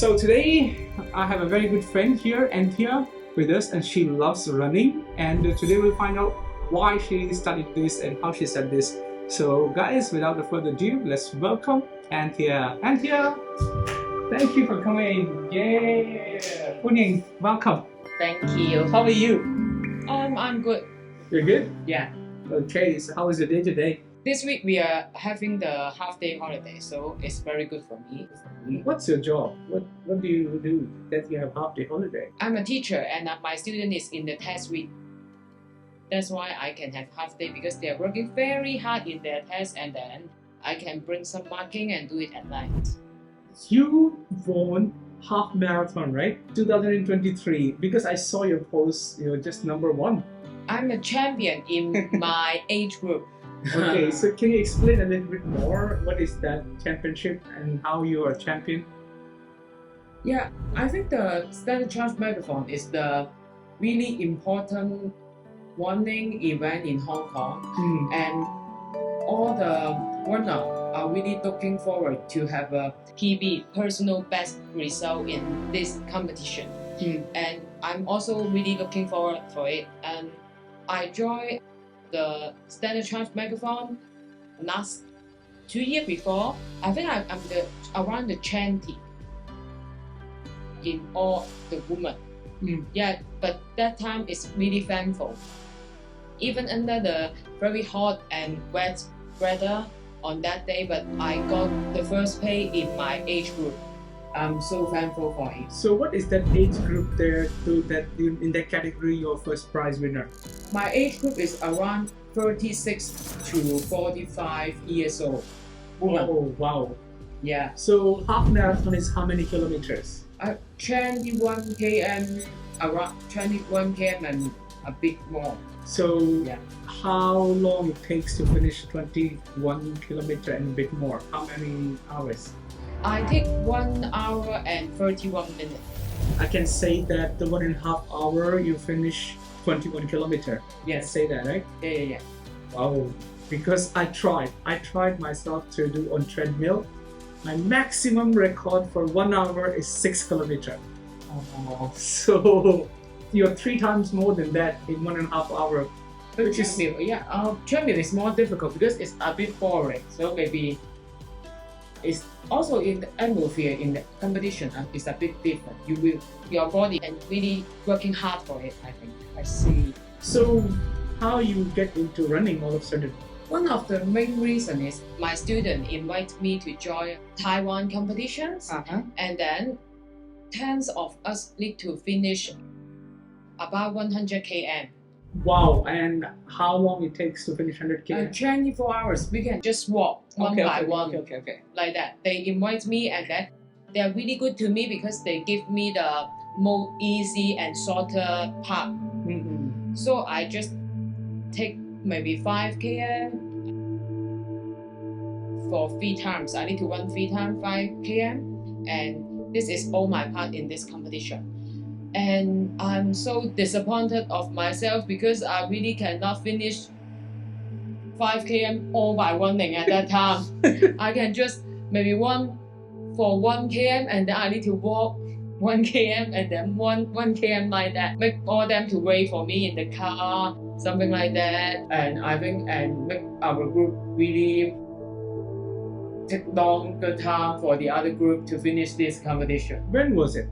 So today I have a very good friend here, Anthea, with us, and she loves running. And today we'll find out why she studied this and how she studied this. So guys, without further ado, let's welcome Anthea. Anthea, thank you for coming. Yeah, Puning, welcome. Thank you. How are you? I'm good. You're good? Yeah. Okay, so how was your day today? This week we are having the half-day holiday, so it's very good for me. What's your job? What do you do that you have half day holiday? I'm a teacher and my student is in the test week. That's why I can have half-day because they are working very hard in their test and then I can bring some marking and do it at night. You won half marathon, right? 2023. Because I saw your post, you're just number 1. I'm a champion in my age group. Okay, so can you explain a little bit more? What is that championship and how you are a champion? Yeah, I think the Standard Charge Marathon is the really important running event in Hong Kong, and all the runners are really looking forward to have a PB, personal best result in this competition. And I'm also really looking forward for it. And I joined the Standard Charge Marathon last 2 years before. I think I'm around the 20 in all the women. Yeah, but that time is really thankful. Even under the very hot and wet weather on that day, but I got the first pay in my age group. I'm so thankful for it. So what is that age group there to that in that category your first prize winner? My age group is around 36 to 45 years old. Woman. Oh wow. Yeah. So half marathon is how many kilometers? 21 km, around 21 km and a bit more. So Yeah. how long it takes to finish 21 kilometer and a bit more? How many hours? I take 1 hour and 31 minutes. I can say that the 1.5 hour you finish 21 kilometer. Yes. Say that, right? Yeah. Wow. Because I tried myself to do on treadmill. My maximum record for 1 hour is 6 kilometer. Oh. So you're 3 times more than that in 1.5 hour. Which is treadmill is more difficult because it's a bit boring. So maybe it's also in the atmosphere in the competition it's a bit different. Your body and really working hard for it, I think. I see. So how you get into running all of a sudden? One of the main reasons is my student invited me to join Taiwan competitions, and then tens of us need to finish about 100 km. Wow, and how long it takes to finish 100 km? 24 hours. We can just walk one by one. Okay. Like that. They invite me and then they're really good to me because they give me the more easy and shorter path. So I just take maybe 5 km for 3 times. I need to run 3 times 5 km, and this is all my part in this competition. And I'm so disappointed of myself because I really cannot finish 5 km all by running at that time. I can just maybe run for 1 km and then I need to walk 1 km and then 1 km like that. Make all them to wait for me in the car, something like that. And I think and make our group really take longer time for the other group to finish this competition. When was it?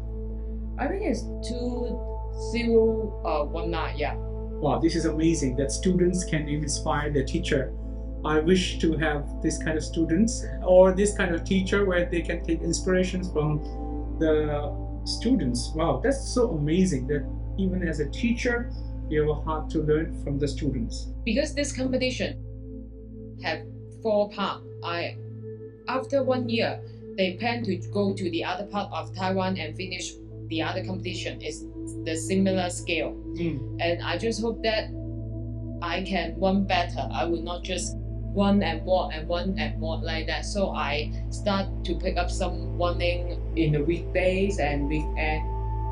I think it's 2019, yeah. Wow, this is amazing that students can inspire their teacher. I wish to have this kind of students or this kind of teacher where they can take inspirations from the students. Wow, that's so amazing that even as a teacher, you have a heart to learn from the students. Because this competition have 4 parts. After 1 year, they plan to go to the other part of Taiwan and finish the other competition. Is the similar scale. And I just hope that I can run better. I will not just run and walk like that. So I start to pick up some running in the weekdays and weekend,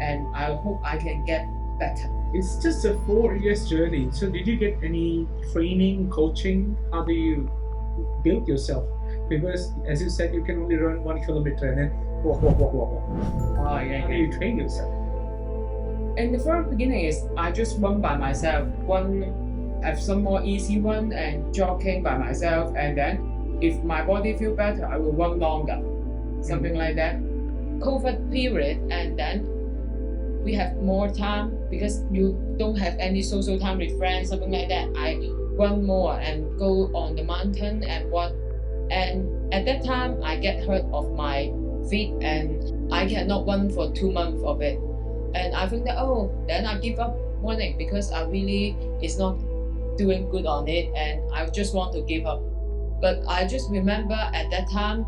and I hope I can get better. It's just a 4 years journey. So did you get any training, coaching? How do you build yourself? Because as you said, you can only run 1 kilometer and then Whoa. Oh, yeah, How do you train yourself? In the very beginning is I just run by myself, have some more easy one and jogging by myself, and then if my body feel better, I will run longer, something like that. COVID period, and then we have more time because you don't have any social time with friends, something like that. I run more and go on the mountain and walk. And at that time, I get hurt of my feet and I cannot run for 2 months of it. And I think that, then I give up running because I really is not doing good on it and I just want to give up. But I just remember at that time,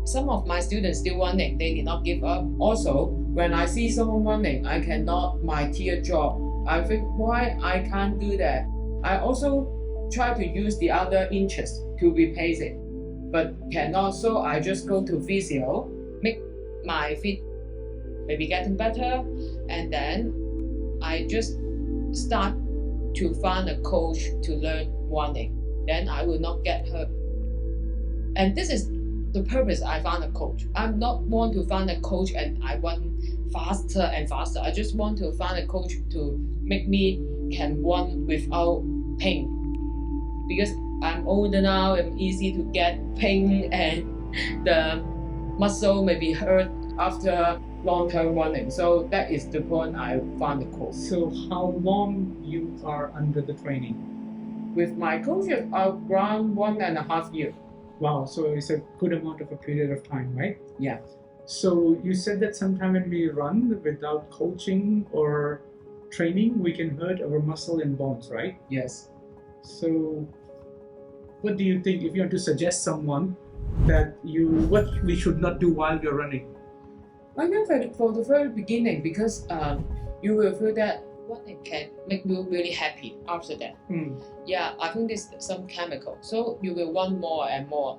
some of my students still running, they did not give up. Also, when I see someone running, I cannot, my tear drop. I think, why I can't do that? I also try to use the other interest to replace it, but cannot, so I just go to physio, make my feet maybe getting better, and then I just start to find a coach to learn running. Then I will not get hurt. And this is the purpose I found a coach. I not want to find a coach and I run faster and faster. I just want to find a coach to make me can run without pain. Because I'm older now, I'm easy to get pain and the muscle may be hurt after long-term running. So that is the point I found the coach. So how long you are under the training? With my coach, around 1.5 years. Wow, so it's a good amount of a period of time, right? Yeah. So you said that sometime when we run without coaching or training, we can hurt our muscle and bones, right? Yes. So what do you think if you want to suggest someone that what we should not do while we're running? I think for the very beginning, because you will feel that running can make you really happy after that. Yeah, I think there's some chemical. So you will run more and more.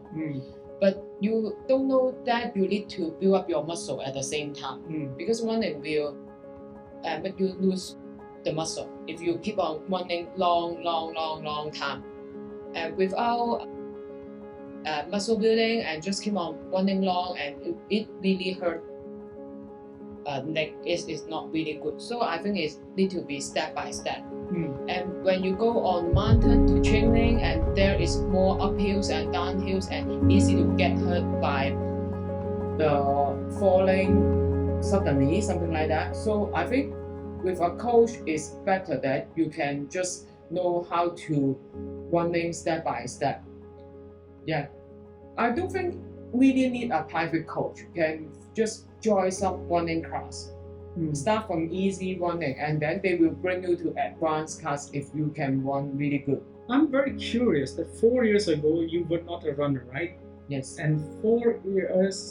But you don't know that you need to build up your muscle at the same time. Because running will make you lose the muscle if you keep on running long time. And without muscle building and just keep on running long, and it really hurt neck is not really good. So I think it need to be step by step. And when you go on mountain to training, and there is more uphills and downhills and easy to get hurt by the falling suddenly, something like that. So I think with a coach it's better that you can just know how to running step by step. Yeah, I don't think really need a private coach. You can just join some running class. Start from easy running and then they will bring you to advanced class if you can run really good. I'm very curious that 4 years ago you were not a runner, right? Yes. And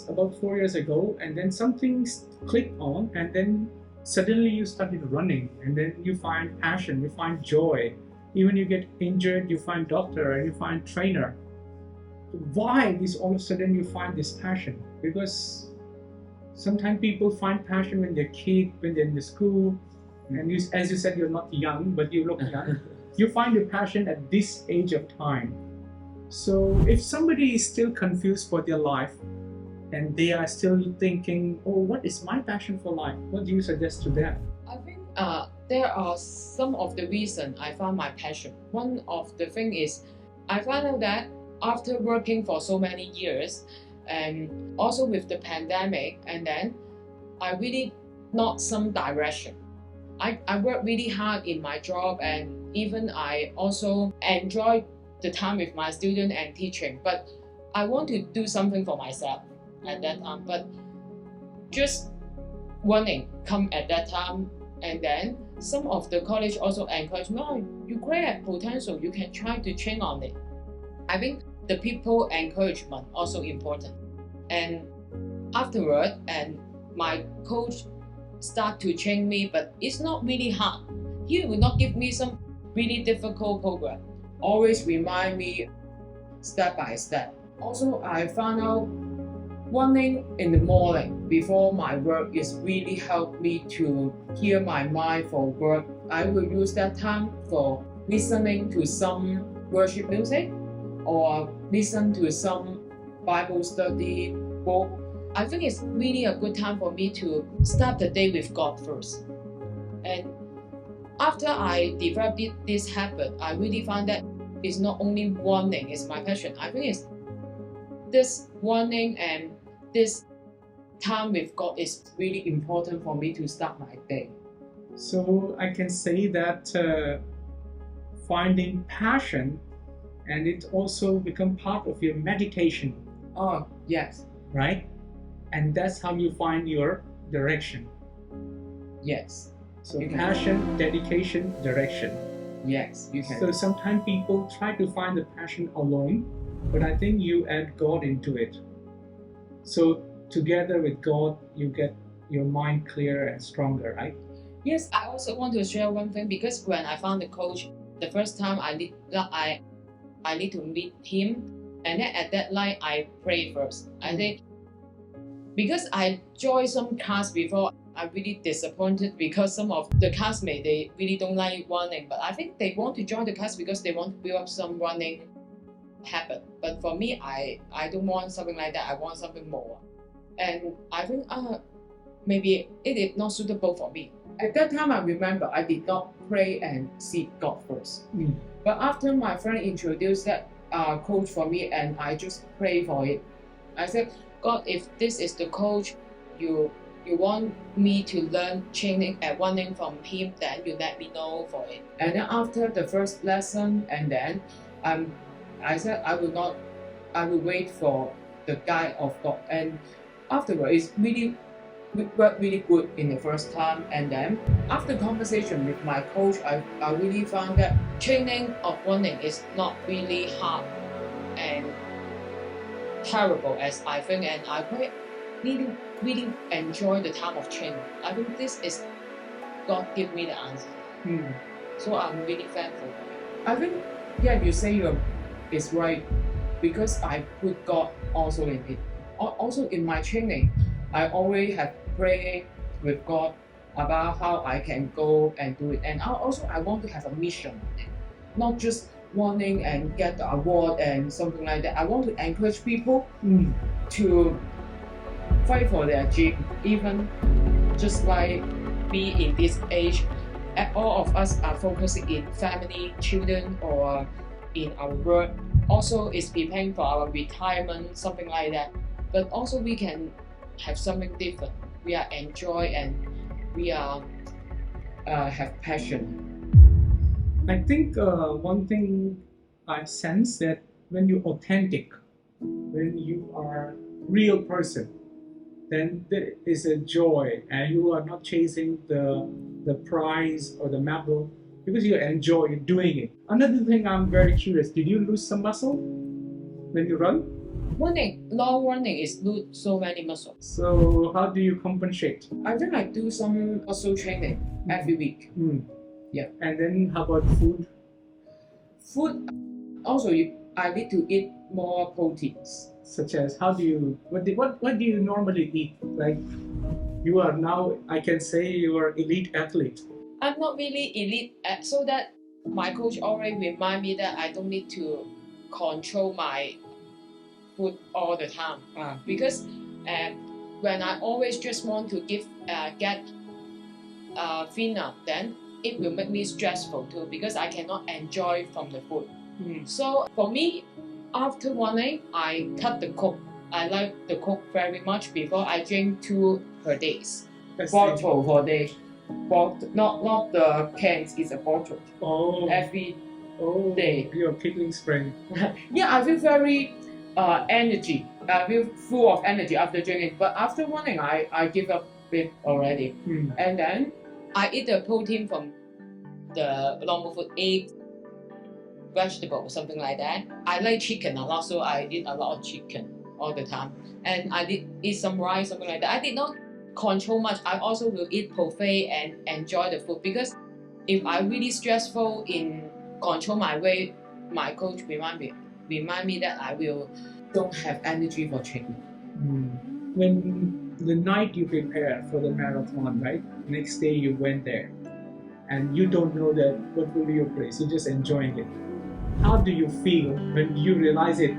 about 4 years ago, and then something clicked on, and then suddenly you started running, and then you find passion, you find joy. Even you get injured, you find doctor and you find trainer. Why this all of a sudden you find this passion? Because sometimes people find passion when they're kid, when they're in the school, and you, as you said, you're not young, but you look young. You find your passion at this age of time. So if somebody is still confused for their life, and they are still thinking, oh, what is my passion for life? What do you suggest to them? I think there are some of the reasons I found my passion. One of the thing is, I found out that after working for so many years, and also with the pandemic, and then I really not some direction. I work really hard in my job, and even I also enjoy the time with my student and teaching, but I want to do something for myself at that time. But just running come at that time, and then some of the college also encourage me, oh, you great at potential, you can try to train on it. I think the people encouragement also important. And afterward, and my coach start to train me, but it's not really hard. He will not give me some really difficult program. Always remind me step by step. Also, I found out running in the morning before my work is really helped me to clear my mind for work. I will use that time for listening to some worship music or listen to some Bible study book I think it's really a good time for me to start the day with God first. And after I developed this habit, I really found that it's not only running is my passion. I think it's this running and this time with God is really important for me to start my day. So I can say that finding passion, and it also become part of your meditation, Oh, yes, right? And that's how you find your direction. yes, So You can- passion, dedication, direction. yes, you can. So sometimes people try to find the passion alone, but I think you add God into it. So together with God, you get your mind clearer and stronger, right? Yes, I also want to share one thing because when I found the coach, the first time I need to meet him, and then at that night I pray first. I think because I joined some class before, I'm really disappointed because some of the classmates they really don't like running, but I think they want to join the class because they want to build up some running habit. But for me, I don't want something like that. I want something more, and I think maybe it is not suitable for me. At that time, I remember I did not pray and seek God first. But after my friend introduced that coach for me, and I just pray for it, I said, God, if this is the coach you want me to learn training and running from him, then you let me know for it. And then after the first lesson, and then I said I will wait for the guide of God. And afterwards, it's really worked really good in the first time. And then after conversation with my coach, I really found that training of running is not really hard and terrible as I think, and I quite really enjoy the time of training. I think this is God give me the answer. So I'm really thankful. I think you say it's right because I put God also in it. Also in my training, I always have prayed with God about how I can go and do it, and I want to have a mission, not just running and get the award and something like that. I want to encourage people to fight for their dream, even just like me in this age. All of us are focusing in family, children, or in our work. Also, is preparing for our retirement, something like that. But also, we can have something different. We are enjoy and we are have passion. I think one thing I sense that when you're authentic, when you are real person, then there is a joy, and you are not chasing the prize or the medal because you enjoy doing it. Another thing I'm very curious: did you lose some muscle when you run? Long running is lose so many muscles. So how do you compensate? I think I do some muscle training every week. Yeah. And then how about food? Food also I need to eat more proteins. Such as what do you normally eat? Like you are now, I can say you are elite athlete. I'm not really elite, so that my coach already remind me that I don't need to control my food all the time. Because when I always just want to get thinner, then it will make me stressful too because I cannot enjoy from the food. So for me, after running, I cut the Coke. I like the Coke very much. Before I drink 2 per day. Bottle per day. Not the cans, it's a bottle. Every day. You're kicking spring. Yeah, I feel very energy. I feel full of energy after drinking. But after running, I give up it already. And then I eat the protein from the normal food, egg, vegetable, something like that. I like chicken a lot, so I eat a lot of chicken all the time. And I did eat some rice, something like that. I did not control much. I also will eat buffet and enjoy the food because if I really stressful in control my weight, my coach remind me that I will don't have energy for training. When the night you prepare for the marathon, right? Next day you went there, and you don't know that what will be your place. You're just enjoying it. How do you feel when you realize it?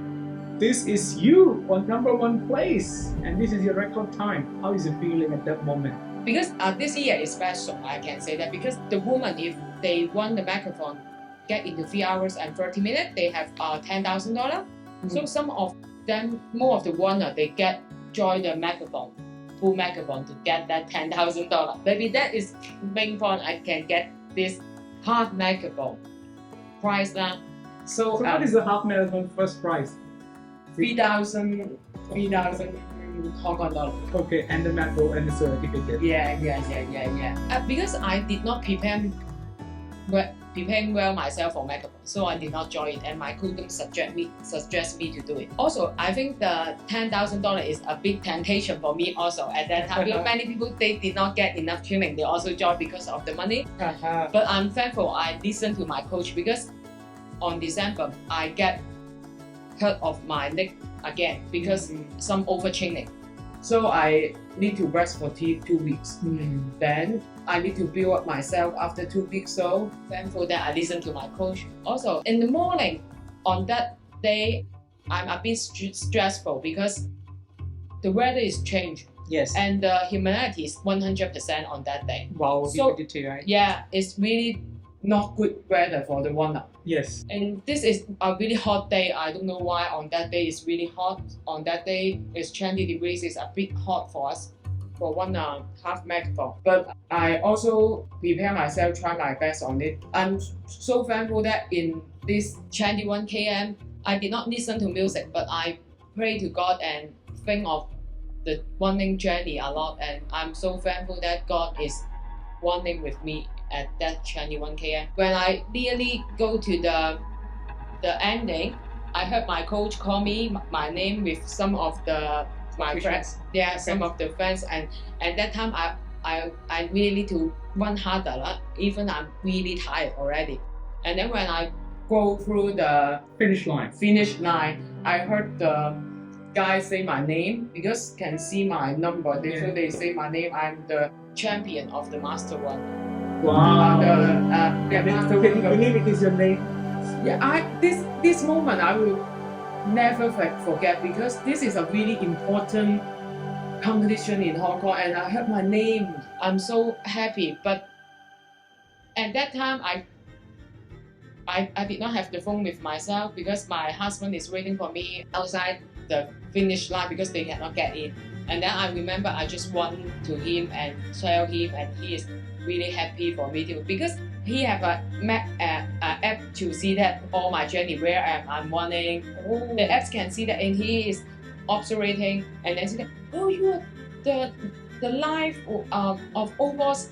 this is you on #1 place, and this is your record time. How is it feeling at that moment? Because this year is special, I can say that, because the woman, if they won the marathon, get into 3 hours and 30 minutes, they have $10,000. So some of them, more of the winner, they join the marathon, full marathon to get that $10,000. Maybe that is main point. I can get this half marathon prize now. So what is the half marathon first prize? 3,000 Hong Kong dollars. Okay, and the medal and the certificate. Yeah. Because I did not preparing well myself for marathon, so I did not join it, and my coach suggest me to do it. Also, I think the $10,000 is a big temptation for me also at that time. Because many people, they did not get enough training, they also join because of the money. But I'm thankful I listened to my coach, because on December I get hurt of my leg again because some overtraining. So I need to rest for 2 weeks. Then I need to build up myself after 2 weeks. So thankful that I listened to my coach. Also, in the morning on that day, I'm a bit stressful because the weather is changed. Yes. And the humidity is 100% on that day. Wow, so, humidity, right? Yeah, it's really not good weather for the runner. Yes. And this is a really hot day. I don't know why on that day it's really hot. On that day it's 20 degrees. It's a bit hot for us for one half marathon. But I also prepare myself, try my best on it. I'm so thankful that in this 21 km, I did not listen to music, but I pray to God and think of the running journey a lot. And I'm so thankful that God is running with me at that 21 km. When I nearly go to the ending, I heard my coach call me my name with some of my friends. Yeah, some of the friends, and at that time I really to run harder. Even I'm really tired already. And then when I go through the finish line, I heard the guy say my name, because can see my number. So they say my name. I'm the champion of the master run. Wow. Can you believe it is your name? Yeah, this moment I will never forget, because this is a really important competition in Hong Kong, and I heard my name. I'm so happy. But at that time, I did not have the phone with myself, because my husband is waiting for me outside the finish line because they cannot get in. And then I remember I just went to him and tell him, and he is really happy for me too, because he have a app to see that all my journey, where I'm running. The apps can see that, and he is observing, and then see that, oh, you are the life of almost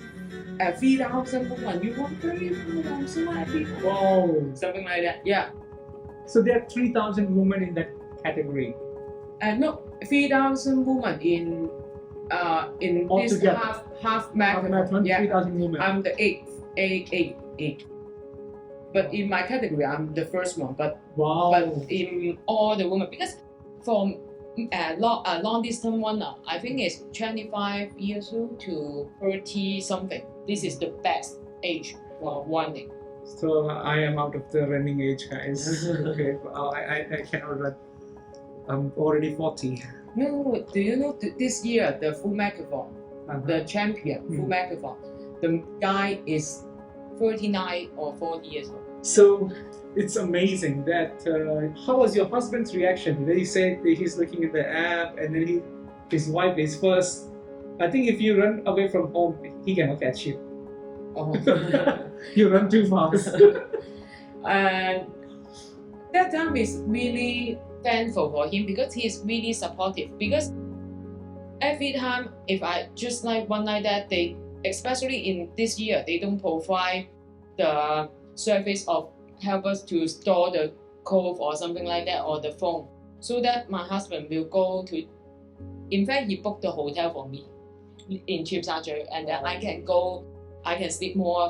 3,000 women. You run very good. I'm so happy. Wow. Something like that. Yeah. So there are 3,000 women in that category. No, 3,000 women in this half marathon. Yeah. 3,000 women. I'm the eighth. But in my category, I'm the first one. But wow. But in all the women, because from long distance runner, I think it's 25 years old to 30 something. This is the best age for running. So I am out of the running age, guys. Okay, I cannot run. I'm already 40. No, do you know this year the full marathon, the champion full marathon, the guy is 39 or 40 years old. So it's amazing that. How was your husband's reaction? He said that he's looking at the app, and then his wife is first. I think if you run away from home, he cannot catch you. Oh. You run too fast. And that time is really thankful for him, because he is really supportive. Because every time if I just like one like that, they, especially in this year, they don't provide the service of help us to store the code or something like that, or the phone, so that my husband will go to. In fact, he booked the hotel for me in Cheung, and then I can sleep more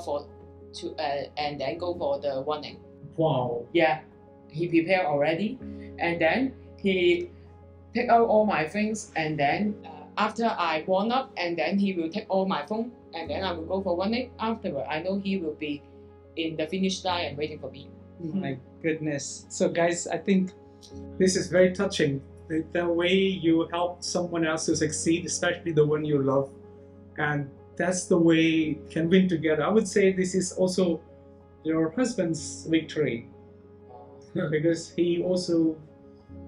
and then go for the running. Wow. Yeah, he prepared already, and then he take out all my things, and then after I warm up, and then he will take all my phone, and then I will go for running. Afterward, I know he will be in the finish line and waiting for me. My goodness. So guys, I think This is very touching. The way you help someone else to succeed, especially the one you love, and that's the way can win together. I would say this is also your husband's victory because he also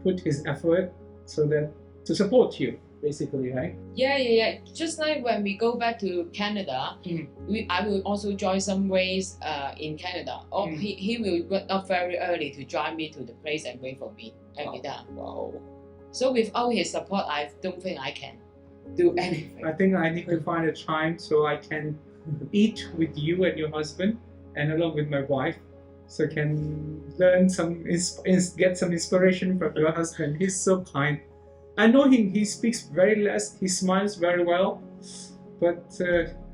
put his effort so that to support you, basically, right? Yeah. Just like when we go back to Canada, I will also join some race in Canada. Or he will wake up very early to drive me to the place and wait for me every time. Wow. So without his support, I don't think I can do anything. I think I need to find a time so I can eat with you and your husband and along with my wife, so I can learn get some inspiration from your husband. He's so kind. I know him. He speaks very less. He smiles very well, but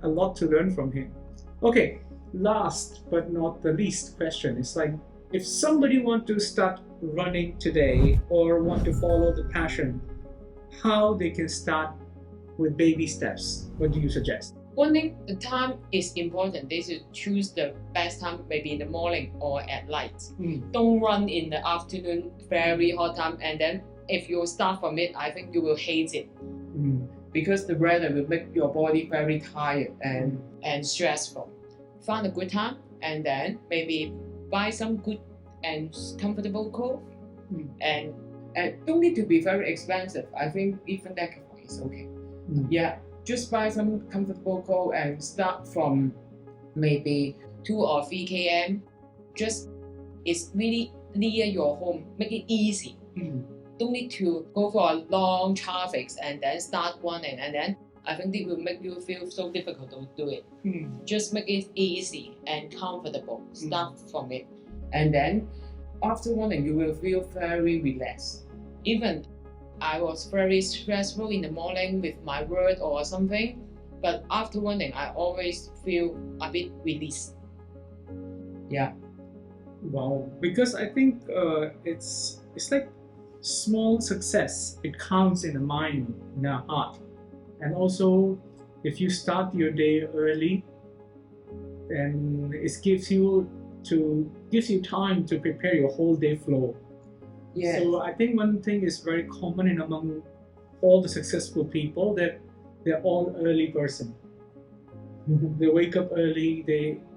a lot to learn from him. Okay, last but not the least question is like, if somebody want to start running today or want to follow the passion, how they can start with baby steps? What do you suggest? One thing, the time is important. They should choose the best time, maybe in the morning or at night. Don't run in the afternoon, very hot time, and then if you start from it, I think you will hate it because the weather will make your body very tired and stressful. Find a good time and then maybe buy some good and comfortable clothes and don't need to be very expensive. I think even that is okay. Yeah, just buy some comfortable clothes and start from maybe 2 or 3 km. Just it's really near your home. Make it easy. Don't need to go for a long traffic and then start running, and then I think it will make you feel so difficult to do it. Just make it easy and comfortable. Start from it, and then after running you will feel very relaxed. Even I was very stressful in the morning with my work or something, but after running I always feel a bit released. Yeah. Wow, because I think it's like small success. It counts in the mind, in the heart, and also if you start your day early, then it gives you time to prepare your whole day flow. Yes. So I think one thing is very common in among all the successful people, that they're all early person. They wake up early.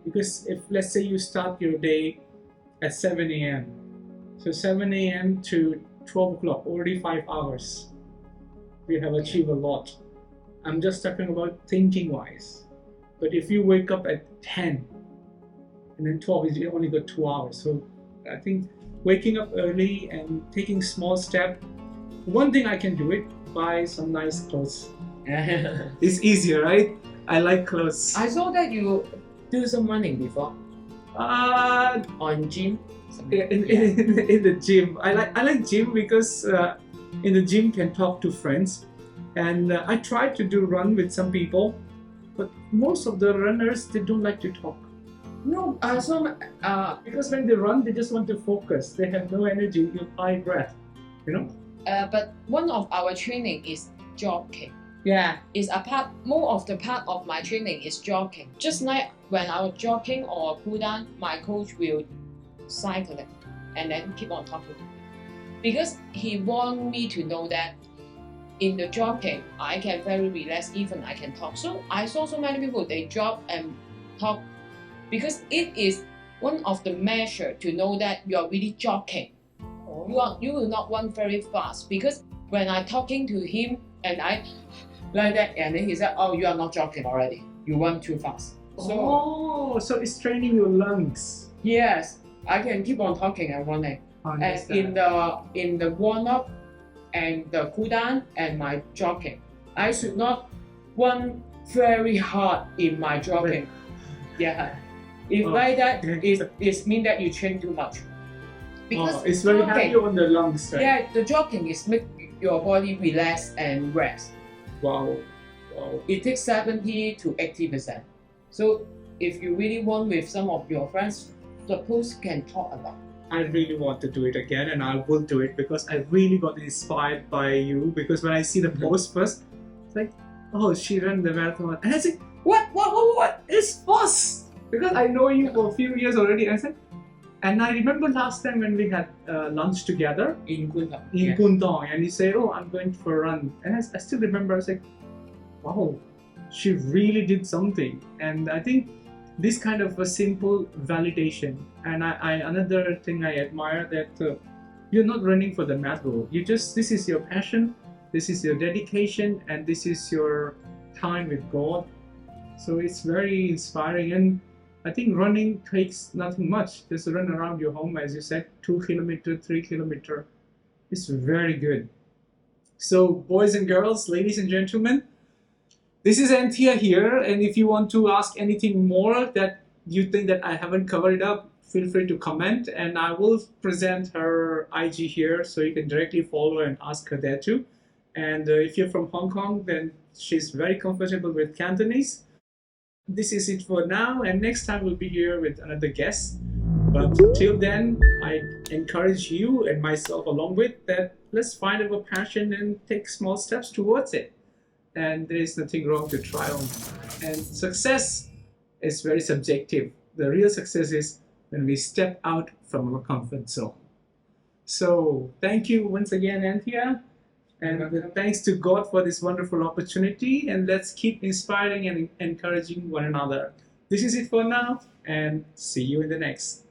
Because if let's say you start your day at 7 a.m. So 7 a.m. to 12 o'clock, already 5 hours. We have achieved a lot. I'm just talking about thinking wise. But if you wake up at 10 and then 12, you only got 2 hours. So I think waking up early and taking small step. One thing I can do it, buy some nice clothes. It's easier, right? I like clothes. I saw that you do some running before. On gym. In the gym, I like gym because in the gym can talk to friends, and I try to do run with some people, but most of the runners, they don't like to talk. No, Because when they run, they just want to focus. They have no energy, high breath, you know. But one of our training is jogging. Yeah. More of the part of my training is jogging. Just like when I was jogging or cool down, my coach will cycle it and then keep on talking. Because he want me to know that in the jogging, I can very relax, even I can talk. So I saw so many people, they jog and talk because it is one of the measure to know that you are really jogging. You will not run very fast, because when I talking to him and I like that, and then he said, "Oh, you are not jogging already. You run too fast." So it's training your lungs. Yes, I can keep on talking and running. And in the warm up and the cool down and my jogging, I should not run very hard in my jogging. Yeah, if like that, it means that you train too much. Because it's very heavy on the lungs, right? Yeah, the jogging is make your body relax and rest. Wow. It takes 70 to 80%. So if you really want with some of your friends, suppose you can talk a lot. I really want to do it again, and I will do it because I really got inspired by you. Because when I see the post first, it's like, oh, she ran the marathon, and I said, what? It's fast. Because I know you for a few years already. I said, And I remember last time when we had lunch together in Kunta. in Kuntong, and you say, "Oh, I'm going for a run," and I still remember. I was like, "Wow, she really did something." And I think this kind of a simple validation, and another thing I admire that you're not running for the medal. You just this is your passion, this is your dedication, and this is your time with God. So it's very inspiring, and I think running takes nothing much. Just run around your home, as you said, 2 kilometer, 3 kilometer. It's very good. So, boys and girls, ladies and gentlemen, this is Anthea here, and if you want to ask anything more that you think that I haven't covered up, feel free to comment, and I will present her IG here so you can directly follow and ask her there too. And if you're from Hong Kong, then she's very comfortable with Cantonese. This is it for now, and next time we'll be here with another guest. But till then, I encourage you and myself along with that, let's find our passion and take small steps towards it. And there is nothing wrong to try on. And success is very subjective. The real success is when we step out from our comfort zone. So thank you once again, Anthea. And thanks to God for this wonderful opportunity. And let's keep inspiring and encouraging one another. This is it for now, and see you in the next.